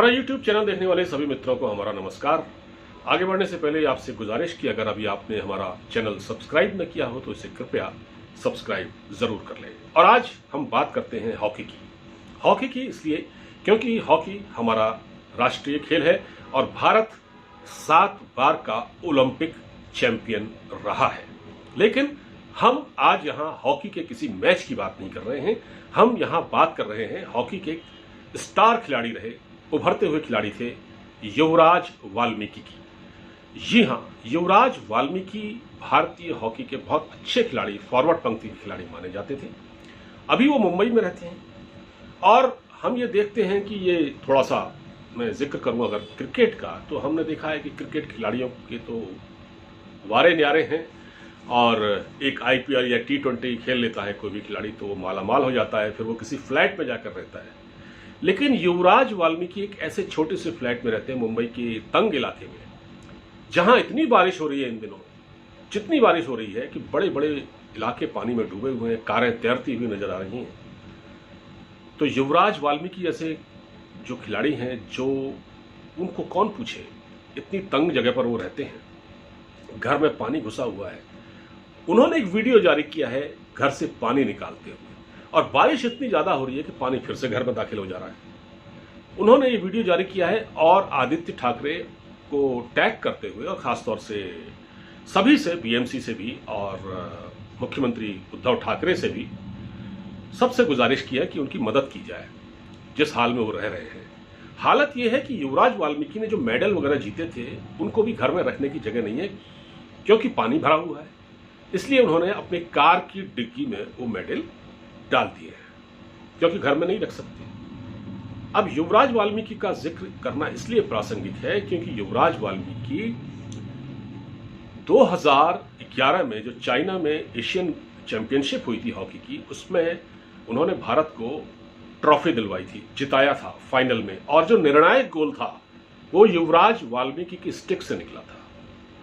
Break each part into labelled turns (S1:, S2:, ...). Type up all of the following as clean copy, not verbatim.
S1: हमारा YouTube channel देखने वाले सभी मित्रों को हमारा नमस्कार। आगे बढ़ने से पहले आपसे गुजारिश की, अगर अभी आपने हमारा चैनल सब्सक्राइब न किया हो तो इसे कृपया सब्सक्राइब जरूर कर लें। और आज हम बात करते हैं हॉकी की इसलिए क्योंकि हॉकी हमारा राष्ट्रीय खेल है और भारत 7 बार का ओलंपिक चैंपियन रहा है। लेकिन हम आज यहाँ हॉकी के किसी मैच की बात नहीं कर रहे हैं, हम यहाँ बात कर रहे हैं हॉकी के स्टार खिलाड़ी रहे, उभरते हुए खिलाड़ी थे युवराज वाल्मीकि की। जी हाँ, युवराज वाल्मीकि भारतीय हॉकी के बहुत अच्छे खिलाड़ी, फॉरवर्ड पंक्ति के खिलाड़ी माने जाते थे। अभी वो मुंबई में रहते हैं और हम ये देखते हैं कि ये थोड़ा सा मैं जिक्र करूं अगर क्रिकेट का, तो हमने देखा है कि क्रिकेट खिलाड़ियों के तो वारे न्यारे हैं और एक IPL या T20 खेल लेता है कोई भी खिलाड़ी तो वो माला माल हो जाता है, फिर वो किसी फ्लैट में जाकर रहता है। लेकिन युवराज वाल्मीकि एक ऐसे छोटे से फ्लैट में रहते हैं मुंबई के तंग इलाके में, जहां इतनी बारिश हो रही है इन दिनों, जितनी बारिश हो रही है कि बड़े बड़े इलाके पानी में डूबे हुए हैं, कारें तैरती हुई नजर आ रही हैं। तो युवराज वाल्मीकि जैसे जो खिलाड़ी हैं, जो उनको कौन पूछे, इतनी तंग जगह पर वो रहते हैं, घर में पानी घुसा हुआ है। उन्होंने एक वीडियो जारी किया है घर से पानी निकालते हुए, और बारिश इतनी ज्यादा हो रही है कि पानी फिर से घर में दाखिल हो जा रहा है। उन्होंने ये वीडियो जारी किया है और आदित्य ठाकरे को टैग करते हुए और खासतौर से सभी से, BMC से भी और मुख्यमंत्री उद्धव ठाकरे से भी सबसे गुजारिश की है कि उनकी मदद की जाए जिस हाल में वो रह रहे हैं। हालत ये है कि युवराज वाल्मीकि ने जो मेडल वगैरह जीते थे उनको भी घर में रखने की जगह नहीं है क्योंकि पानी भरा हुआ है, इसलिए उन्होंने अपने कार की डिग्गी में वो मेडल डाल दिए हैं क्योंकि घर में नहीं रख सकते। अब युवराज वाल्मीकि का जिक्र करना इसलिए प्रासंगिक है क्योंकि युवराज वाल्मीकि 2011 में जो चाइना में एशियन चैंपियनशिप हुई थी हॉकी की, उसमें उन्होंने भारत को ट्रॉफी दिलवाई थी, जिताया था फाइनल में, और जो निर्णायक गोल था वो युवराज वाल्मीकि की स्टिक से निकला था,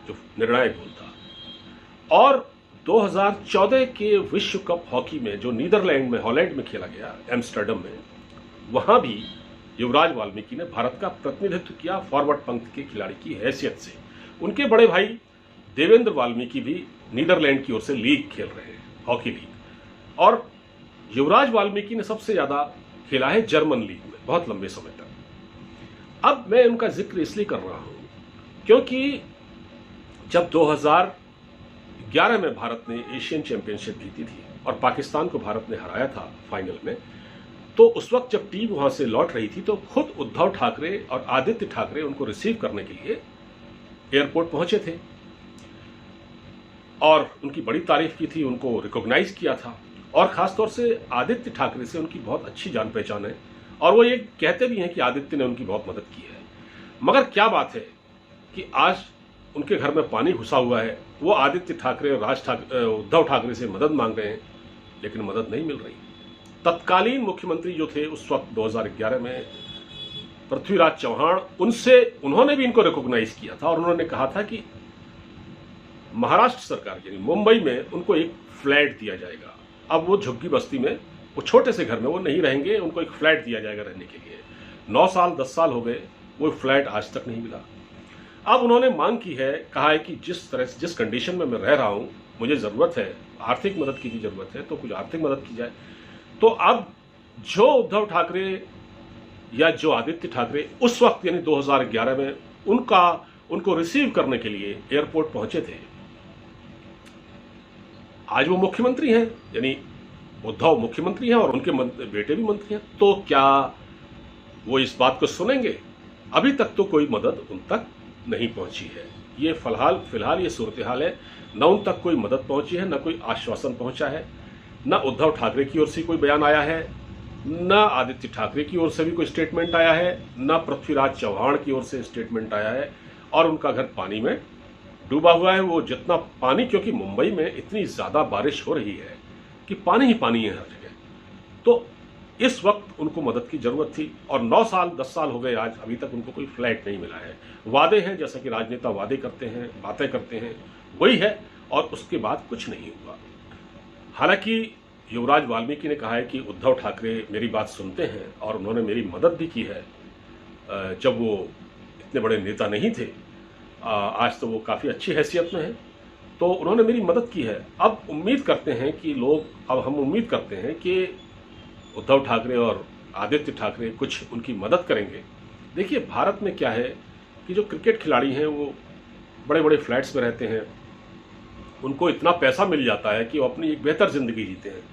S1: जो निर्णायक गोल था। और 2014 के विश्व कप हॉकी में जो नीदरलैंड में, हॉलैंड में खेला गया, एम्स्टर्डम में, वहां भी युवराज वाल्मीकि ने भारत का प्रतिनिधित्व किया फॉरवर्ड पंक्ति के खिलाड़ी की हैसियत से। उनके बड़े भाई देवेंद्र वाल्मीकि भी नीदरलैंड की ओर से लीग खेल रहे हैं, हॉकी लीग, और युवराज वाल्मीकि ने सबसे ज्यादा खेला है जर्मन लीग में बहुत लंबे समय तक। अब मैं उनका जिक्र इसलिए कर रहा हूं क्योंकि जब 2011 में भारत ने एशियन चैंपियनशिप जीती थी और पाकिस्तान को भारत ने हराया था फाइनल में, तो उस वक्त जब टीम वहां से लौट रही थी तो खुद उद्धव ठाकरे और आदित्य ठाकरे उनको रिसीव करने के लिए एयरपोर्ट पहुंचे थे और उनकी बड़ी तारीफ की थी, उनको रिकॉग्नाइज किया था। और खासतौर से आदित्य ठाकरे से उनकी बहुत अच्छी जान पहचान है और वो ये कहते भी हैं कि आदित्य ने उनकी बहुत मदद की है। मगर क्या बात है कि आज उनके घर में पानी घुसा हुआ है, वो आदित्य ठाकरे और उद्धव ठाकरे से मदद मांग रहे हैं, लेकिन मदद नहीं मिल रही। तत्कालीन मुख्यमंत्री जो थे उस वक्त 2011 में, पृथ्वीराज चौहान, उन्होंने भी इनको रिकॉग्नाइज किया था और उन्होंने कहा था कि महाराष्ट्र सरकार यानी मुंबई में उनको एक फ्लैट दिया जाएगा। अब वो झुग्गी बस्ती में, वो छोटे से घर में वो नहीं रहेंगे, उनको एक फ्लैट दिया जाएगा रहने के लिए। 9 साल 10 साल हो गए, वो फ्लैट आज तक नहीं मिला। अब उन्होंने मांग की है, कहा है कि जिस कंडीशन में मैं रह रहा हूं, मुझे जरूरत है, आर्थिक मदद की भी जरूरत है, तो कुछ आर्थिक मदद की जाए। तो अब जो उद्धव ठाकरे या जो आदित्य ठाकरे उस वक्त यानी 2011 में उनको रिसीव करने के लिए एयरपोर्ट पहुंचे थे, आज वो मुख्यमंत्री हैं, यानी उद्धव मुख्यमंत्री हैं और उनके बेटे भी मंत्री हैं, तो क्या वो इस बात को सुनेंगे? अभी तक तो कोई मदद उन तक नहीं पहुंची है। ये फिलहाल ये सूरत हाल है। न उन तक कोई मदद पहुंची है, न कोई आश्वासन पहुंचा है, न उद्धव ठाकरे की ओर से कोई बयान आया है, न आदित्य ठाकरे की ओर से भी कोई स्टेटमेंट आया है, न पृथ्वीराज चौहान की ओर से स्टेटमेंट आया है। और उनका घर पानी में डूबा हुआ है। वो जितना पानी, क्योंकि मुंबई में इतनी ज्यादा बारिश हो रही है कि पानी ही पानी है हर जगह, तो इस वक्त उनको मदद की जरूरत थी। और 9 साल 10 साल हो गए आज, अभी तक उनको कोई फ्लैट नहीं मिला है। वादे हैं, जैसा कि राजनेता वादे करते हैं, बातें करते हैं, वही है, और उसके बाद कुछ नहीं हुआ। हालांकि युवराज वाल्मीकि ने कहा है कि उद्धव ठाकरे मेरी बात सुनते हैं और उन्होंने मेरी मदद भी की है जब वो इतने बड़े नेता नहीं थे, आज तो वो काफ़ी अच्छी हैसियत में हैं, तो उन्होंने मेरी मदद की है। अब उम्मीद करते हैं कि अब हम उम्मीद करते हैं कि उद्धव ठाकरे और आदित्य ठाकरे कुछ उनकी मदद करेंगे। देखिए, भारत में क्या है कि जो क्रिकेट खिलाड़ी हैं वो बड़े बड़े फ्लैट्स में रहते हैं, उनको इतना पैसा मिल जाता है कि वो अपनी एक बेहतर ज़िंदगी जीते हैं।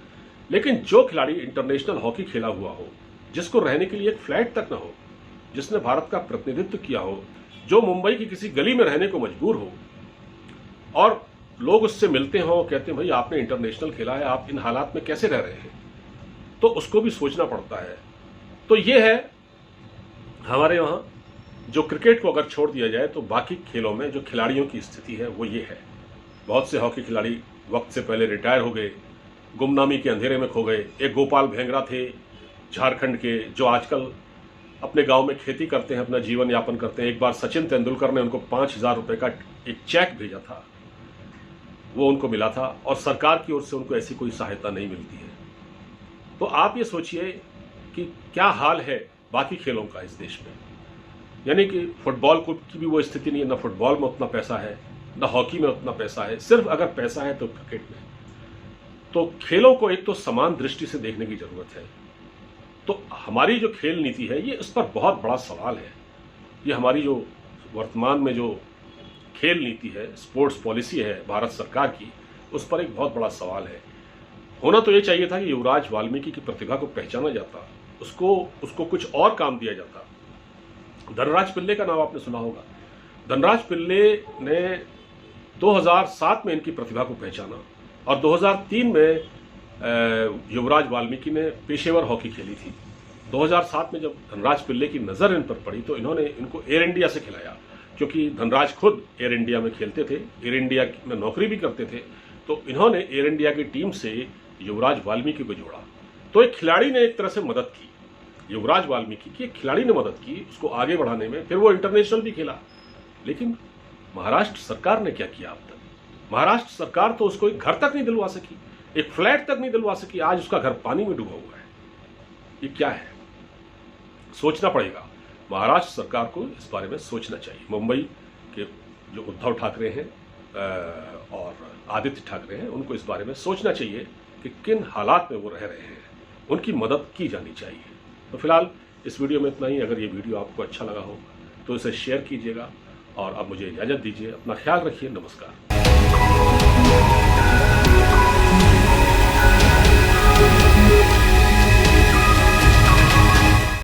S1: लेकिन जो खिलाड़ी इंटरनेशनल हॉकी खेला हुआ हो, जिसको रहने के लिए एक फ्लैट तक ना हो, जिसने भारत का प्रतिनिधित्व किया हो, जो मुंबई की किसी गली में रहने को मजबूर हो और लोग उससे मिलते हों, कहते हैं भाई आपने इंटरनेशनल खेला है, आप इन हालात में कैसे रह रहे हैं, तो उसको भी सोचना पड़ता है। तो ये है हमारे वहाँ, जो क्रिकेट को अगर छोड़ दिया जाए तो बाकी खेलों में जो खिलाड़ियों की स्थिति है वो ये है। बहुत से हॉकी खिलाड़ी वक्त से पहले रिटायर हो गए, गुमनामी के अंधेरे में खो गए। एक गोपाल भेंगरा थे झारखंड के, जो आजकल अपने गांव में खेती करते हैं, अपना जीवन यापन करते हैं। एक बार सचिन तेंदुलकर ने उनको 5,000 रुपये का एक चेक भेजा था, वो उनको मिला था, और सरकार की ओर से उनको ऐसी कोई सहायता नहीं मिलती है। तो आप ये सोचिए कि क्या हाल है बाकी खेलों का इस देश में। यानी कि फुटबॉल की भी वो स्थिति नहीं है, ना फुटबॉल में उतना पैसा है, ना हॉकी में उतना पैसा है। सिर्फ अगर पैसा है तो क्रिकेट में। तो खेलों को एक तो समान दृष्टि से देखने की जरूरत है। तो हमारी जो खेल नीति है ये इस पर बहुत बड़ा सवाल है। ये हमारी जो वर्तमान में जो खेल नीति है, स्पोर्ट्स पॉलिसी है भारत सरकार की, उस पर एक बहुत बड़ा सवाल है। होना तो ये चाहिए था कि युवराज वाल्मीकि की प्रतिभा को पहचाना जाता, उसको कुछ और काम दिया जाता। धनराज पिल्ले का नाम आपने सुना होगा। धनराज पिल्ले ने 2007 में इनकी प्रतिभा को पहचाना और 2003 में युवराज वाल्मीकि ने पेशेवर हॉकी खेली थी। 2007 में जब धनराज पिल्ले की नज़र इन पर पड़ी तो इन्होंने इनको एयर इंडिया से खिलाया, क्योंकि धनराज खुद एयर इंडिया में खेलते थे, एयर इंडिया में नौकरी भी करते थे। तो इन्होंने एयर इंडिया की टीम से युवराज वाल्मीकि को जोड़ा। तो एक खिलाड़ी ने एक तरह से मदद की, युवराज वाल्मीकि की एक खिलाड़ी ने मदद की उसको आगे बढ़ाने में। फिर वो इंटरनेशनल भी खेला। लेकिन महाराष्ट्र सरकार ने क्या किया अब तक? महाराष्ट्र सरकार तो उसको एक घर तक नहीं दिलवा सकी, एक फ्लैट तक नहीं दिलवा सकी। आज उसका घर पानी में डूबा हुआ है। ये क्या है? सोचना पड़ेगा। महाराष्ट्र सरकार को इस बारे में सोचना चाहिए। मुंबई के जो उद्धव ठाकरे हैं और आदित्य ठाकरे हैं, उनको इस बारे में सोचना चाहिए कि किन हालात में वो रह रहे हैं, उनकी मदद की जानी चाहिए। तो फिलहाल इस वीडियो में इतना ही। अगर ये वीडियो आपको अच्छा लगा हो तो इसे शेयर कीजिएगा और अब मुझे इजाज़त दीजिए। अपना ख्याल रखिए। नमस्कार।